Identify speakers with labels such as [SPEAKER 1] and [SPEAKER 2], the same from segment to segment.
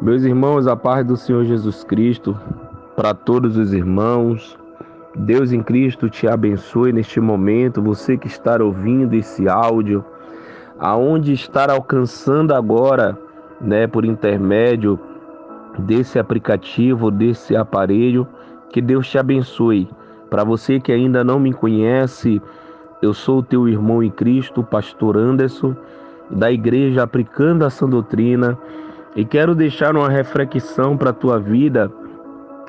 [SPEAKER 1] Meus irmãos, a paz do Senhor Jesus Cristo para todos os irmãos. Deus em Cristo te abençoe neste momento, você que está ouvindo esse áudio, aonde estar alcançando agora, por intermédio desse aplicativo, desse aparelho, que Deus te abençoe. Para você que ainda não me conhece, eu sou o teu irmão em Cristo, pastor Anderson, da igreja Aplicando a Sã Doutrina, e quero deixar uma reflexão para a tua vida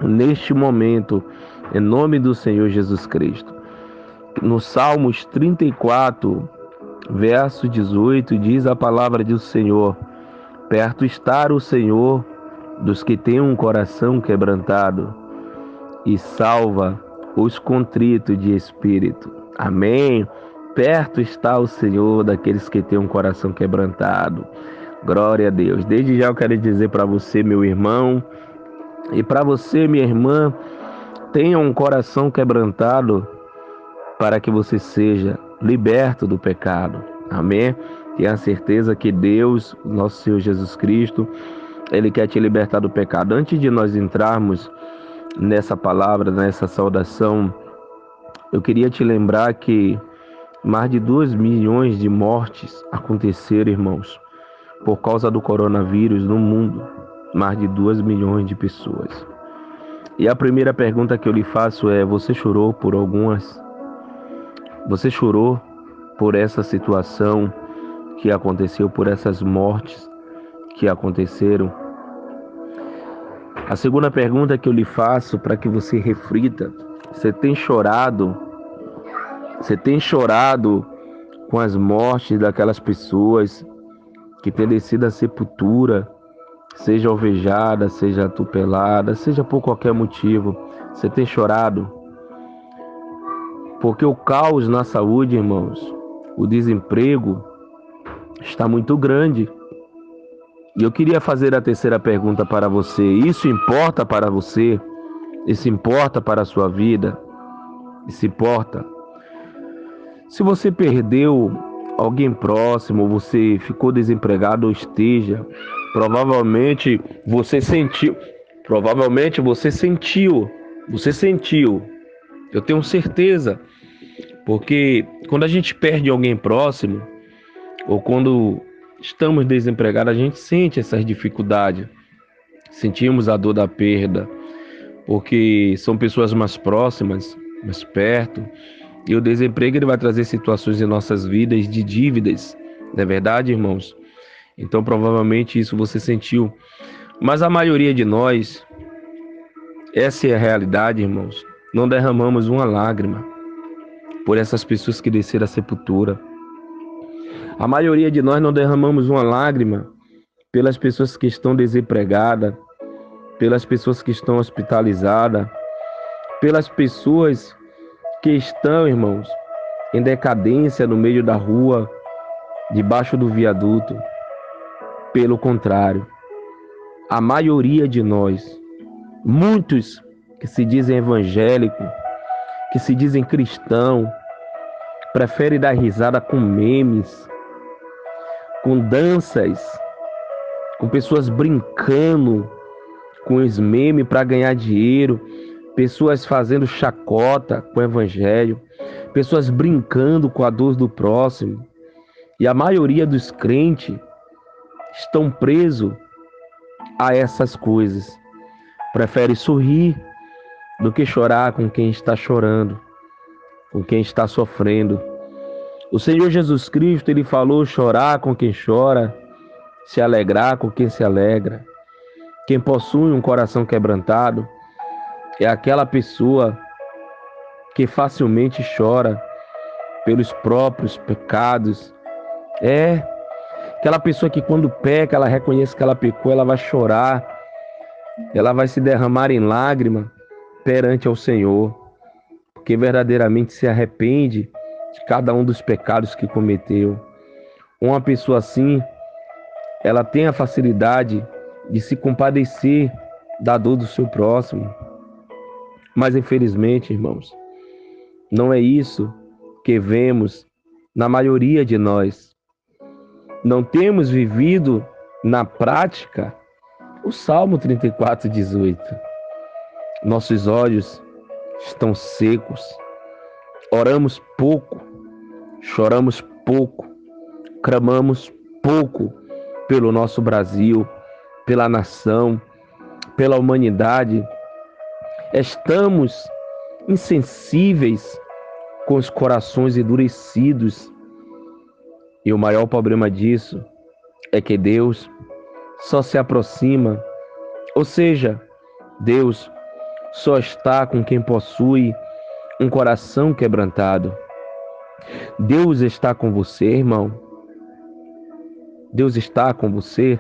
[SPEAKER 1] neste momento, em nome do Senhor Jesus Cristo. No Salmos 34, verso 18, diz a palavra do Senhor: perto está o Senhor dos que têm um coração quebrantado e salva os contritos de espírito. Amém. Perto está o Senhor daqueles que têm um coração quebrantado. Glória a Deus. Desde já eu quero dizer para você, meu irmão, e para você, minha irmã, tenha um coração quebrantado para que você seja liberto do pecado. Amém? Tenha certeza que Deus, nosso Senhor Jesus Cristo, Ele quer te libertar do pecado. Antes de nós entrarmos nessa palavra, nessa saudação, eu queria te lembrar que mais de 2 milhões de mortes aconteceram, irmãos, por causa do coronavírus no mundo. Mais de 2 milhões de pessoas. E a primeira pergunta que eu lhe faço é: você chorou por algumas? Você chorou por essa situação que aconteceu, por essas mortes que aconteceram? A segunda pergunta que eu lhe faço para que você reflita: você tem chorado? Você tem chorado com as mortes daquelas pessoas que têm descido à sepultura, seja alvejada, seja atropelada, seja por qualquer motivo? Você tem chorado? Porque o caos na saúde, irmãos, o desemprego está muito grande. E eu queria fazer a terceira pergunta para você: isso importa para você? Isso importa para a sua vida? Isso importa? Se você perdeu alguém próximo, você ficou desempregado ou esteja, provavelmente você sentiu. Você sentiu. Eu tenho certeza. Porque quando a gente perde alguém próximo, ou quando estamos desempregados, a gente sente essas dificuldades. Sentimos a dor da perda, porque são pessoas mais próximas, mais perto. E o desemprego ele vai trazer situações em nossas vidas de dívidas. Não é verdade, irmãos? Então, provavelmente isso você sentiu. Mas a maioria de nós, essa é a realidade, irmãos, não derramamos uma lágrima por essas pessoas que desceram à sepultura. A maioria de nós não derramamos uma lágrima pelas pessoas que estão desempregadas, pelas pessoas que estão hospitalizadas, pelas pessoas que estão, irmãos, em decadência no meio da rua, debaixo do viaduto. Pelo contrário, a maioria de nós, muitos que se dizem evangélicos, que se dizem cristão, preferem dar risada com memes, com danças, com pessoas brincando com os memes para ganhar dinheiro, pessoas fazendo chacota com o evangelho, pessoas brincando com a dor do próximo. E a maioria dos crentes estão presos a essas coisas. Prefere sorrir do que chorar com quem está chorando, com quem está sofrendo. O Senhor Jesus Cristo, ele falou: chorar com quem chora, se alegrar com quem se alegra. Quem possui um coração quebrantado é aquela pessoa que facilmente chora pelos próprios pecados. É aquela pessoa que quando peca, ela reconhece que ela pecou, ela vai chorar, ela vai se derramar em lágrima perante ao Senhor, porque verdadeiramente se arrepende de cada um dos pecados que cometeu. Uma pessoa assim, ela tem a facilidade de se compadecer da dor do seu próximo. Mas infelizmente, irmãos, não é isso que vemos na maioria de nós. Não temos vivido na prática O Salmo 34:18. Nossos olhos estão secos, oramos pouco, choramos pouco, clamamos pouco pelo nosso Brasil, pela nação, pela humanidade. Estamos insensíveis, com os corações endurecidos. E o maior problema disso é que Deus só se aproxima, ou seja, Deus só está com quem possui um coração quebrantado. Deus está com você, irmão. Deus está com você.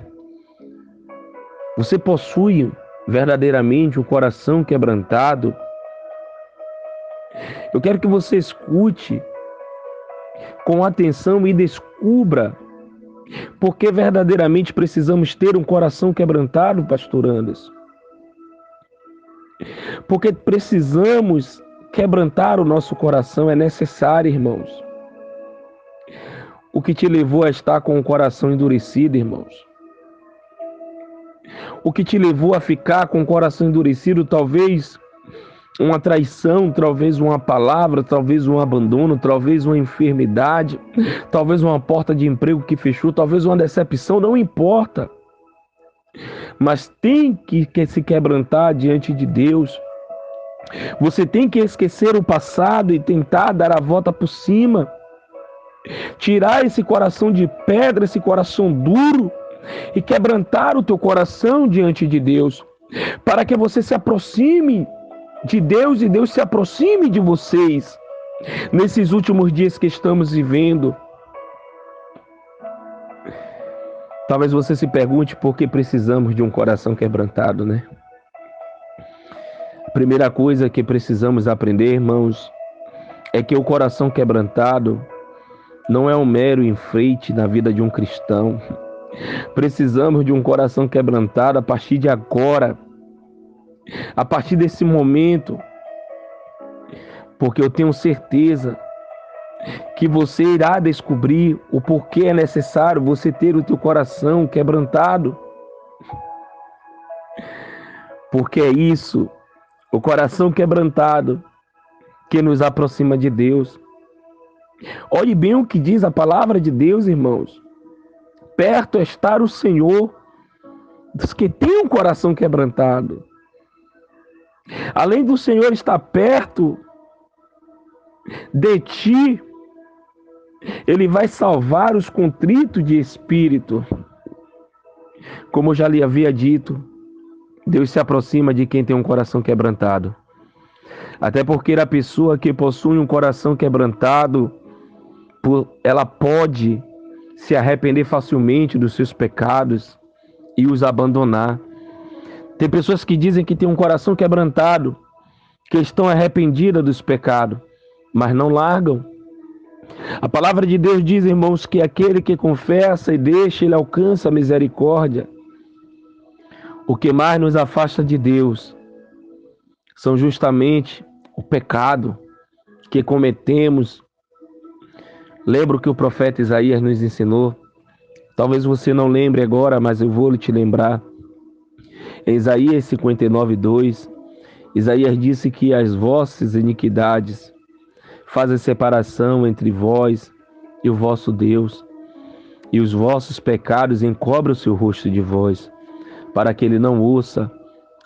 [SPEAKER 1] Você possui verdadeiramente um coração quebrantado. Eu quero que você escute com atenção e descubra porque verdadeiramente precisamos ter um coração quebrantado, pastor Anderson. Porque precisamos quebrantar o nosso coração, é necessário, irmãos. O que te levou a estar com o coração endurecido, irmãos? O que te levou a ficar com o coração endurecido, talvez uma traição, talvez uma palavra, talvez um abandono, talvez uma enfermidade, talvez uma porta de emprego que fechou, talvez uma decepção, não importa. Mas tem que se quebrantar diante de Deus. Você tem que esquecer o passado e tentar dar a volta por cima. Tirar esse coração de pedra, esse coração duro e quebrantar o teu coração diante de Deus, para que você se aproxime de Deus e Deus se aproxime de vocês nesses últimos dias que estamos vivendo. Talvez você se pergunte por que precisamos de um coração quebrantado, né? A primeira coisa que precisamos aprender, irmãos, é que o coração quebrantado não é um mero enfeite na vida de um cristão. Precisamos de um coração quebrantado a partir de agora, a partir desse momento, porque eu tenho certeza que você irá descobrir o porquê é necessário você ter o teu coração quebrantado. Porque é isso, o coração quebrantado, que nos aproxima de Deus. Olhe bem o que diz a palavra de Deus, irmãos. Perto está o Senhor dos que têm um coração quebrantado. Além do Senhor estar perto de ti, Ele vai salvar os contritos de espírito. Como eu já lhe havia dito, Deus se aproxima de quem tem um coração quebrantado. Até porque a pessoa que possui um coração quebrantado, ela pode se arrepender facilmente dos seus pecados e os abandonar. Tem pessoas que dizem que têm um coração quebrantado, que estão arrependidas dos pecados, mas não largam. A palavra de Deus diz, irmãos, que aquele que confessa e deixa, ele alcança a misericórdia. O que mais nos afasta de Deus são justamente o pecado que cometemos. Lembra o que o profeta Isaías nos ensinou? Talvez você não lembre agora, mas eu vou te lembrar. Em Isaías 59:2, Isaías disse que as vossas iniquidades fazem separação entre vós e o vosso Deus, e os vossos pecados encobrem o seu rosto de vós, para que ele não ouça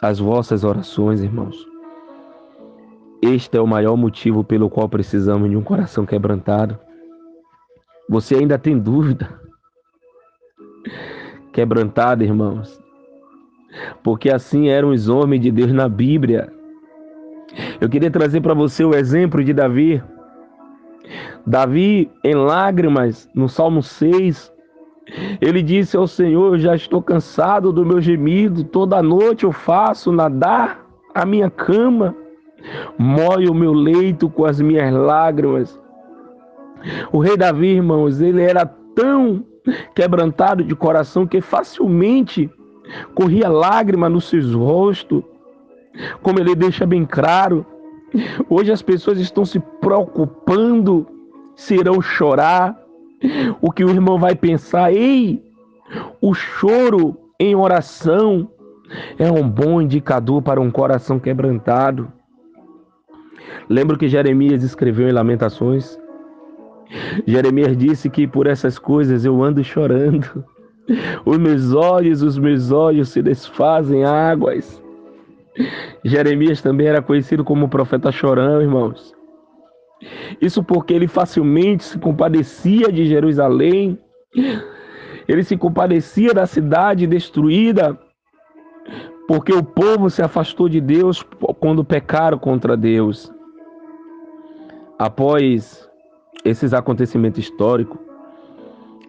[SPEAKER 1] as vossas orações, irmãos. Este é o maior motivo pelo qual precisamos de um coração quebrantado. Você ainda tem dúvida? Quebrantado, irmãos. Porque assim eram os homens de Deus na Bíblia. Eu queria trazer para você o exemplo de Davi. Davi, em lágrimas, no Salmo 6, ele disse ao Senhor: eu já estou cansado do meu gemido, toda noite eu faço nadar a minha cama, moio o meu leito com as minhas lágrimas. O rei Davi, irmãos, ele era tão quebrantado de coração que facilmente corria lágrima nos seus rostos, como ele deixa bem claro. Hoje as pessoas estão se preocupando se irão chorar, o que o irmão vai pensar. Ei, o choro em oração é um bom indicador para um coração quebrantado. Lembro que Jeremias escreveu em Lamentações. Jeremias disse que por essas coisas eu ando chorando. Os meus olhos se desfazem águas. Jeremias também era conhecido como profeta chorão, irmãos. Isso porque ele facilmente se compadecia de Jerusalém. Ele se compadecia da cidade destruída, porque o povo se afastou de Deus quando pecaram contra Deus. Após esses acontecimentos históricos,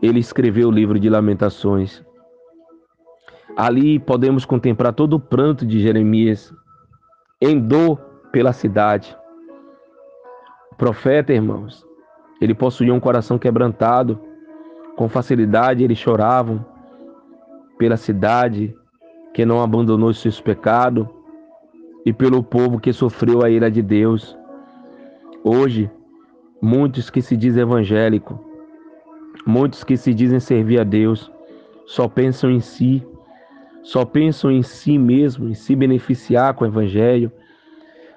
[SPEAKER 1] ele escreveu o livro de Lamentações. Ali podemos contemplar todo o pranto de Jeremias, em dor pela cidade. O profeta, irmãos, ele possuía um coração quebrantado. Com facilidade eles choravam pela cidade que não abandonou os seus pecados e pelo povo que sofreu a ira de Deus. Hoje, muitos que se dizem evangélicos, muitos que se dizem servir a Deus, só pensam em si, só pensam em si mesmo, em se beneficiar com o evangelho,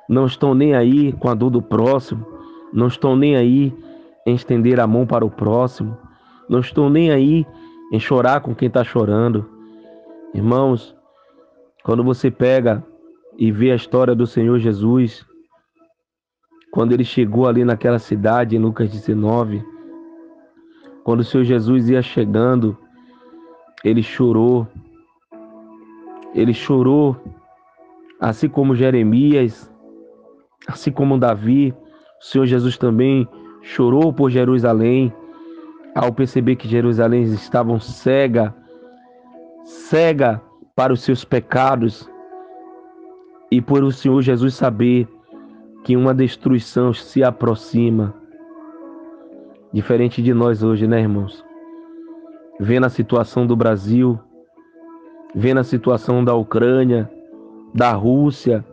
[SPEAKER 1] não estão nem aí com a dor do próximo, não estão nem aí em estender a mão para o próximo, não estão nem aí em chorar com quem está chorando. Irmãos, quando você pega e vê a história do Senhor Jesus, quando ele chegou ali naquela cidade, em Lucas 19, quando o Senhor Jesus ia chegando, ele chorou, assim como Jeremias, assim como Davi. O Senhor Jesus também chorou por Jerusalém, ao perceber que Jerusalém estava cega para os seus pecados, e por o Senhor Jesus saber que uma destruição se aproxima. Diferente de nós hoje, né, irmãos? Vendo a situação do Brasil, vendo a situação da Ucrânia, da Rússia,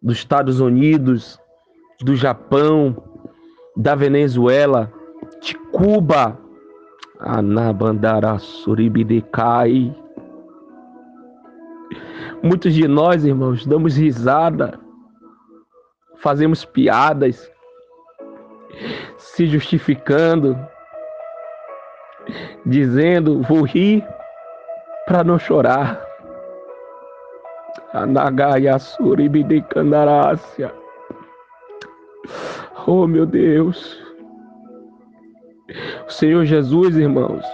[SPEAKER 1] dos Estados Unidos, do Japão, da Venezuela, de Cuba, Anabandara Suribidecai. Muitos de nós, irmãos, damos risada, fazemos piadas, se justificando, dizendo, vou rir para não chorar. Anagaya Suribidecandarácia. Oh, meu Deus. O Senhor Jesus, irmãos,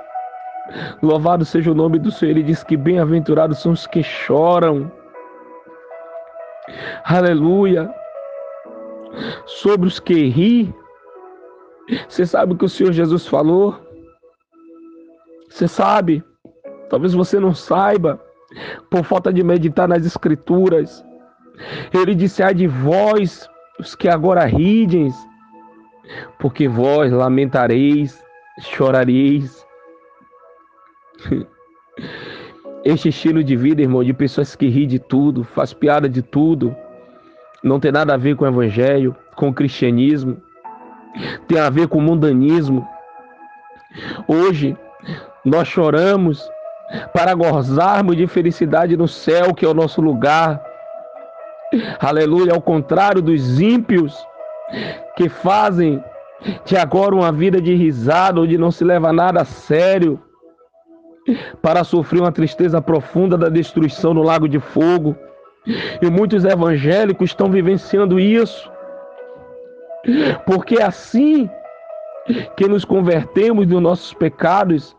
[SPEAKER 1] louvado seja o nome do Senhor. Ele diz que bem-aventurados são os que choram. Aleluia. Sobre os que ri. Você sabe o que o Senhor Jesus falou? Você sabe? Talvez você não saiba, por falta de meditar nas Escrituras. Ele disse, ai de vós, os que agora rides, porque vós lamentareis, chorareis. Este estilo de vida, irmão, de pessoas que ri de tudo, faz piada de tudo, não tem nada a ver com o evangelho, com o cristianismo, tem a ver com o mundanismo. Hoje, nós choramos para gozarmos de felicidade no céu, que é o nosso lugar. Aleluia, ao contrário dos ímpios, que fazem de agora uma vida de risada, onde não se leva nada a sério, para sofrer uma tristeza profunda da destruição no lago de fogo. E muitos evangélicos estão vivenciando isso, porque é assim que nos convertemos dos nossos pecados,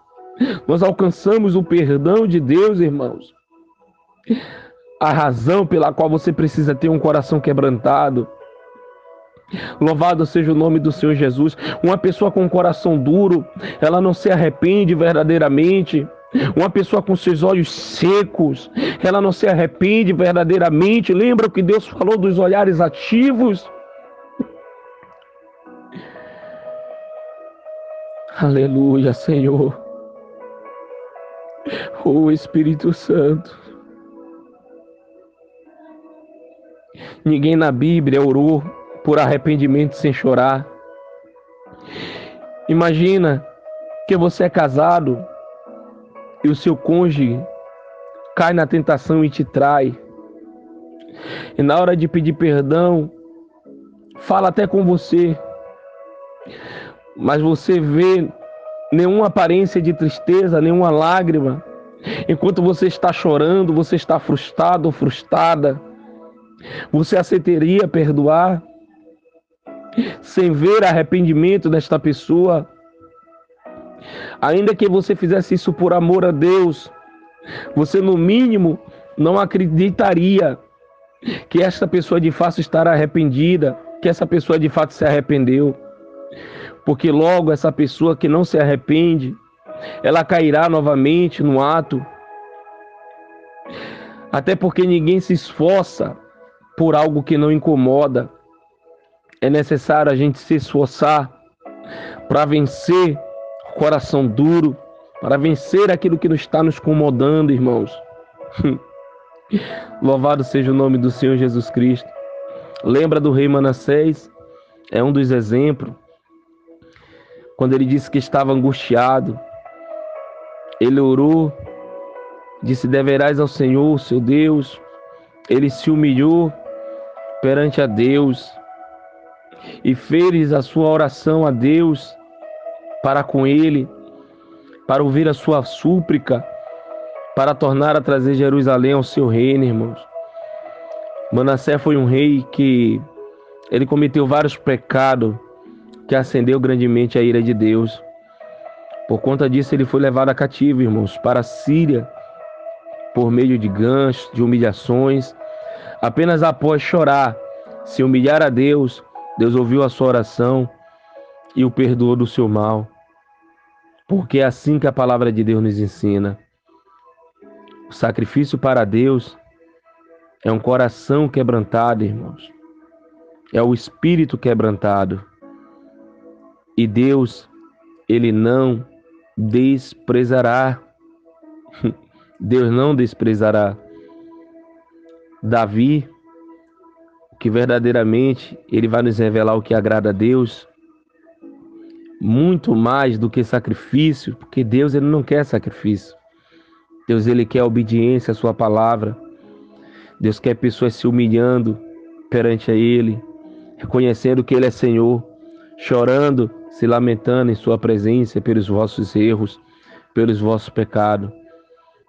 [SPEAKER 1] nós alcançamos o perdão de Deus, irmãos. A razão pela qual você precisa ter um coração quebrantado. Louvado seja o nome do Senhor Jesus. Uma pessoa com um coração duro, ela não se arrepende verdadeiramente. Uma pessoa com seus olhos secos, ela não se arrepende verdadeiramente. Lembra o que Deus falou dos olhares ativos? Aleluia, Senhor. Oh, Espírito Santo. Ninguém na Bíblia orou por arrependimento sem chorar. Imagina que você é casado e o seu cônjuge cai na tentação e te trai. E na hora de pedir perdão, fala até com você, mas você vê nenhuma aparência de tristeza, nenhuma lágrima. Enquanto você está chorando, você está frustrado ou frustrada. Você aceitaria perdoar sem ver arrependimento desta pessoa? Ainda que você fizesse isso por amor a Deus, você no mínimo não acreditaria que esta pessoa de fato estará arrependida, que essa pessoa de fato se arrependeu. Porque logo essa pessoa que não se arrepende, ela cairá novamente no ato. Até porque ninguém se esforça por algo que não incomoda. É necessário a gente se esforçar para vencer o coração duro, para vencer aquilo que está nos incomodando, irmãos. Louvado seja o nome do Senhor Jesus Cristo. Lembra do rei Manassés? É um dos exemplos. Quando ele disse que estava angustiado, ele orou, disse: deverás ao Senhor, seu Deus. Ele se humilhou perante a Deus e fez a sua oração a Deus para com ele, para ouvir a sua súplica, para tornar a trazer Jerusalém ao seu reino, irmãos. Manassés foi um rei que ele cometeu vários pecados que acendeu grandemente a ira de Deus. Por conta disso, ele foi levado a cativo, irmãos, para a Síria, por meio de ganchos, de humilhações. Apenas após chorar, se humilhar a Deus, Deus ouviu a sua oração e o perdoou do seu mal. Porque é assim que a palavra de Deus nos ensina. O sacrifício para Deus é um coração quebrantado, irmãos. É o espírito quebrantado. E Deus, Ele não desprezará. Deus não desprezará. Davi, que verdadeiramente Ele vai nos revelar o que agrada a Deus, muito mais do que sacrifício, porque Deus Ele não quer sacrifício. Deus Ele quer obediência à sua palavra. Deus quer pessoas se humilhando perante a Ele, reconhecendo que Ele é Senhor, chorando, se lamentando em sua presença pelos vossos erros, pelos vossos pecados.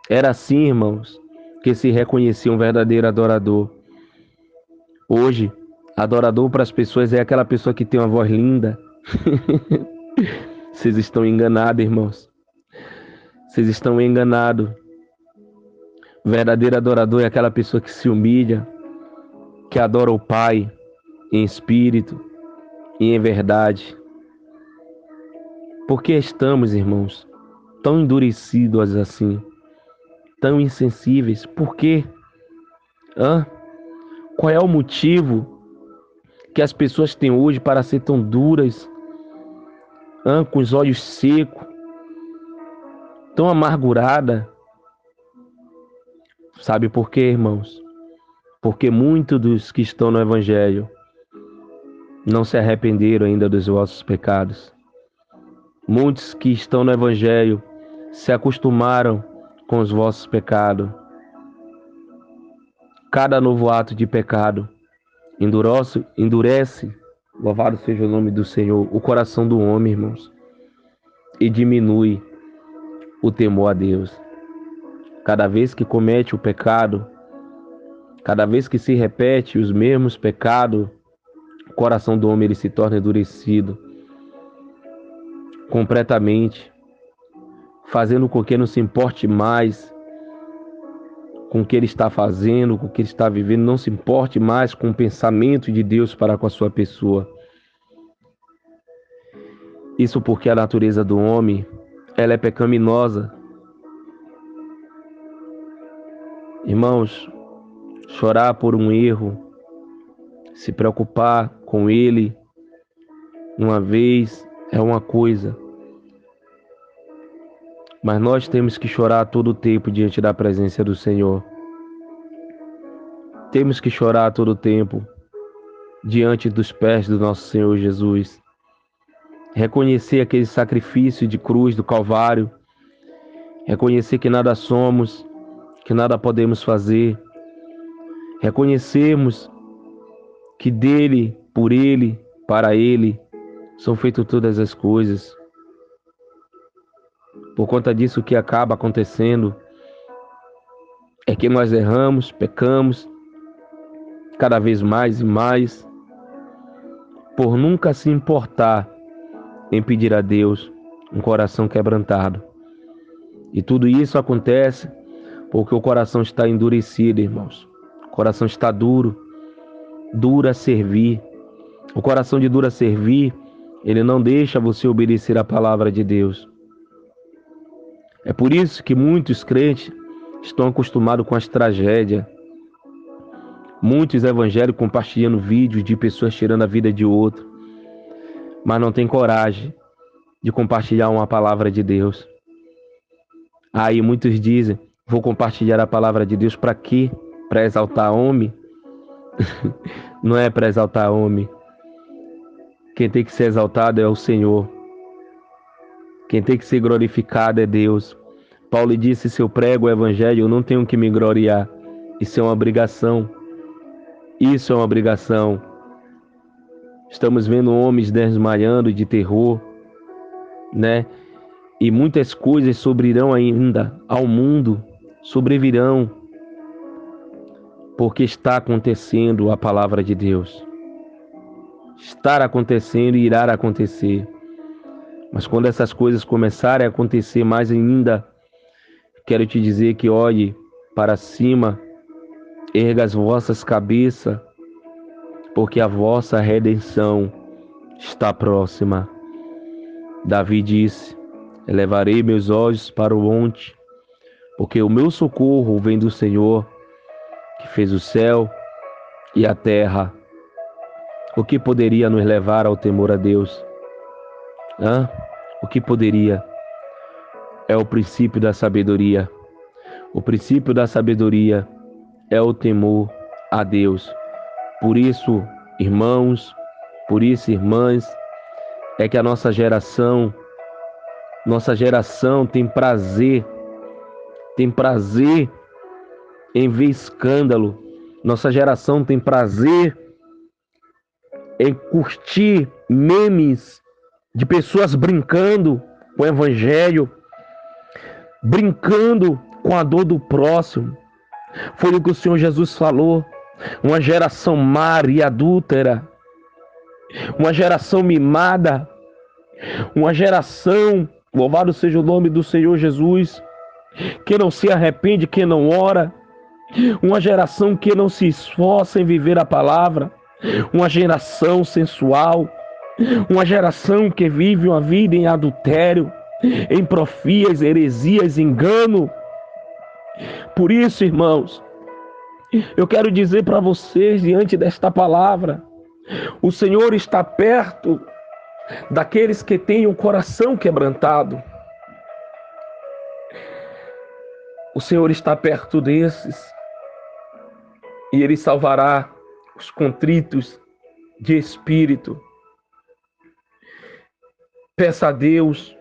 [SPEAKER 1] Era assim, irmãos, que se reconhecia um verdadeiro adorador. Hoje, adorador para as pessoas é aquela pessoa que tem uma voz linda. Vocês estão enganados, irmãos. Vocês estão enganados. O verdadeiro adorador é aquela pessoa que se humilha, que adora o Pai em espírito e em verdade. Por que estamos, irmãos, tão endurecidos assim, tão insensíveis? Por quê? Qual é o motivo que as pessoas têm hoje para ser tão duras, com os olhos secos, tão amargurada? Sabe por quê, irmãos? Porque muitos dos que estão no Evangelho não se arrependeram ainda dos vossos pecados. Muitos que estão no Evangelho se acostumaram com os vossos pecados. Cada novo ato de pecado endurece, louvado seja o nome do Senhor, o coração do homem, irmãos, e diminui o temor a Deus. Cada vez que comete o pecado, cada vez que se repete os mesmos pecados, o coração do homem ele se torna endurecido completamente, fazendo com que não se importe mais com o que ele está fazendo, com o que ele está vivendo, não se importe mais com o pensamento de Deus para com a sua pessoa. Isso porque a natureza do homem, ela é pecaminosa. Irmãos, chorar por um erro, se preocupar com ele uma vez é uma coisa, mas nós temos que chorar todo o tempo diante da presença do Senhor. Temos que chorar todo o tempo diante dos pés do nosso Senhor Jesus. Reconhecer aquele sacrifício de cruz do Calvário. Reconhecer que nada somos, que nada podemos fazer. Reconhecemos que dele, por ele, para ele, são feitas todas as coisas. Por conta disso, o que acaba acontecendo é que nós erramos, pecamos cada vez mais e mais, por nunca se importar em pedir a Deus um coração quebrantado. E tudo isso acontece porque o coração está endurecido, irmãos. O coração está duro, duro a servir. O coração de duro a servir, ele não deixa você obedecer a palavra de Deus. É por isso que muitos crentes estão acostumados com as tragédias. Muitos evangélicos compartilhando vídeos de pessoas tirando a vida de outro, mas não tem coragem de compartilhar uma palavra de Deus. Aí muitos dizem, vou compartilhar a palavra de Deus para quê? Para exaltar homem? Não é para exaltar homem. Quem tem que ser exaltado é o Senhor. Quem tem que ser glorificado é Deus. Paulo disse, se eu prego o evangelho, eu não tenho que me gloriar. Isso é uma obrigação. Isso é uma obrigação. Estamos vendo homens desmaiando de terror, né? E muitas coisas sobrevirão ainda ao mundo, sobrevirão, porque está acontecendo a palavra de Deus. Está acontecendo e irá acontecer. Mas quando essas coisas começarem a acontecer mais ainda, quero te dizer que olhe para cima, erga as vossas cabeças, porque a vossa redenção está próxima. Davi disse, elevarei meus olhos para o monte, porque o meu socorro vem do Senhor, que fez o céu e a terra. O que poderia nos levar ao temor a Deus? O que poderia? É o princípio da sabedoria. O princípio da sabedoria é o temor a Deus. Por isso, irmãos, por isso, irmãs, é que a nossa geração tem prazer em ver escândalo. Nossa geração tem prazer em curtir memes de pessoas brincando com o evangelho, brincando com a dor do próximo. Foi o que o Senhor Jesus falou. Uma geração má e adúltera, uma geração mimada, uma geração, louvado seja o nome do Senhor Jesus, que não se arrepende, que não ora, uma geração que não se esforça em viver a palavra, uma geração sensual, uma geração que vive uma vida em adultério, em profias, heresias, engano. Por isso, irmãos, eu quero dizer para vocês, diante desta palavra, o Senhor está perto daqueles que têm o coração quebrantado. O Senhor está perto desses e Ele salvará os contritos de espírito. Peça a Deus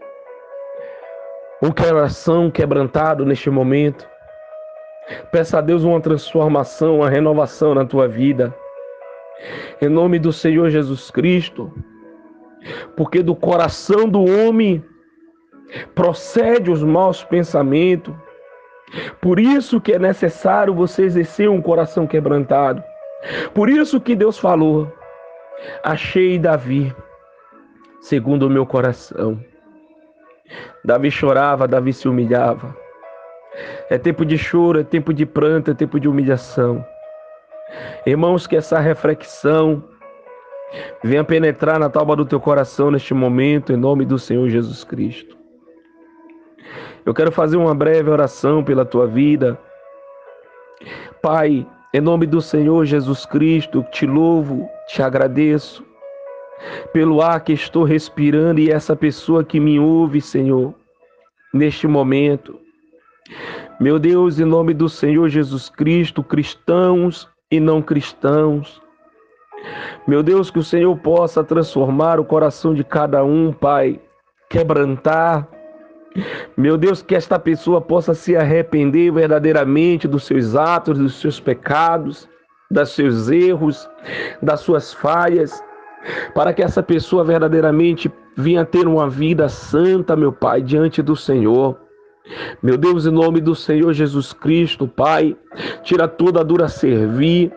[SPEAKER 1] um coração quebrantado neste momento. Peça a Deus uma transformação, uma renovação na tua vida. Em nome do Senhor Jesus Cristo. Porque do coração do homem procede os maus pensamentos. Por isso que é necessário você exercer um coração quebrantado. Por isso que Deus falou, achei Davi segundo o meu coração. Davi chorava, Davi se humilhava. É tempo de choro, é tempo de pranto, é tempo de humilhação. Irmãos, que essa reflexão venha penetrar na tábua do teu coração neste momento, em nome do Senhor Jesus Cristo. Eu quero fazer uma breve oração pela tua vida. Pai, em nome do Senhor Jesus Cristo, te louvo, te agradeço pelo ar que estou respirando e essa pessoa que me ouve, Senhor, neste momento. Meu Deus, em nome do Senhor Jesus Cristo, cristãos e não cristãos, meu Deus, que o Senhor possa transformar o coração de cada um, Pai, quebrantar, Meu Deus, que esta pessoa possa se arrepender verdadeiramente dos seus atos, dos seus pecados, dos seus erros, das suas falhas, para que essa pessoa verdadeiramente venha ter uma vida santa, meu Pai, diante do Senhor. Meu Deus, em nome do Senhor Jesus Cristo, Pai, tira toda a dura servir.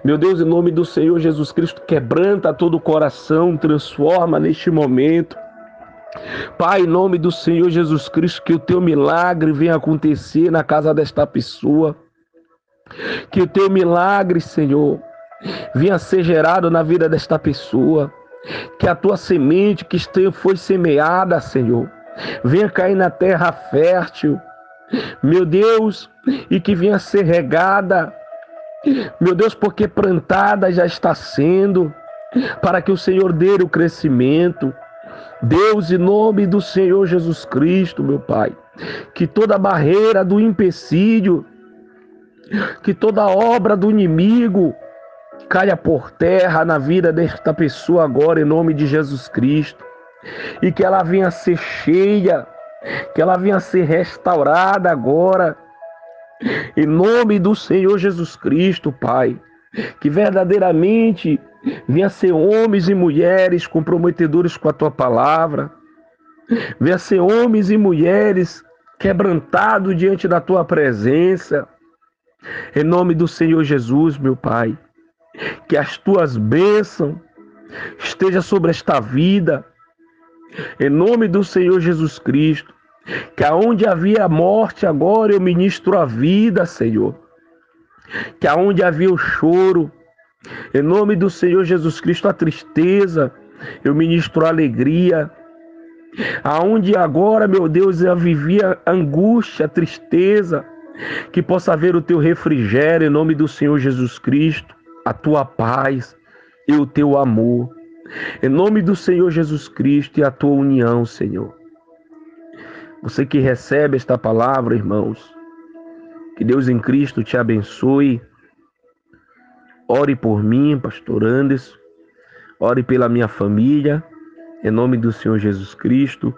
[SPEAKER 1] Meu Deus, em nome do Senhor Jesus Cristo, quebranta todo o coração, transforma neste momento. Pai, em nome do Senhor Jesus Cristo, que o teu milagre venha acontecer na casa desta pessoa. Que o teu milagre, Senhor, venha ser gerado na vida desta pessoa. Que a tua semente que foi semeada, Senhor, venha cair na terra fértil, meu Deus, e que venha ser regada, meu Deus, porque plantada já está sendo, para que o Senhor dê o crescimento. Deus, em nome do Senhor Jesus Cristo, meu Pai, que toda barreira do empecilho, que toda obra do inimigo caia por terra na vida desta pessoa agora, em nome de Jesus Cristo, e que ela venha a ser cheia, que ela venha a ser restaurada agora, em nome do Senhor Jesus Cristo, Pai, que verdadeiramente venha a ser homens e mulheres comprometedores com a Tua palavra, venha a ser homens e mulheres quebrantados diante da Tua presença, em nome do Senhor Jesus, meu Pai, que as Tuas bênçãos estejam sobre esta vida, em nome do Senhor Jesus Cristo, que aonde havia morte agora eu ministro a vida, Senhor, que aonde havia o choro, em nome do Senhor Jesus Cristo, a tristeza, eu ministro a alegria. Aonde agora, meu Deus, eu vivia angústia, tristeza, que possa haver o teu refrigério, em nome do Senhor Jesus Cristo, a tua paz e o teu amor. Em nome do Senhor Jesus Cristo e a tua união, Senhor. Você que recebe esta palavra, irmãos, que Deus em Cristo te abençoe. Ore por mim, pastor Anderson. Ore pela minha família, em nome do Senhor Jesus Cristo.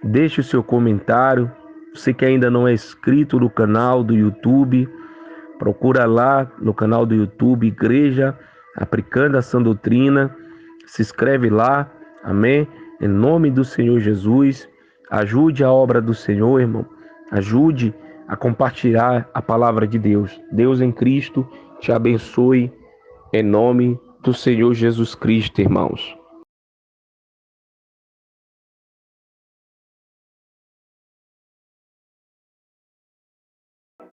[SPEAKER 1] Deixe o seu comentário. Você que ainda não é inscrito no canal do YouTube, procura lá no canal do YouTube, Igreja Aplicando a Sã Doutrina. Se inscreve lá, amém? Em nome do Senhor Jesus. Ajude a obra do Senhor, irmão. Ajude a compartilhar a palavra de Deus. Deus em Cristo te abençoe, em nome do Senhor Jesus Cristo, irmãos.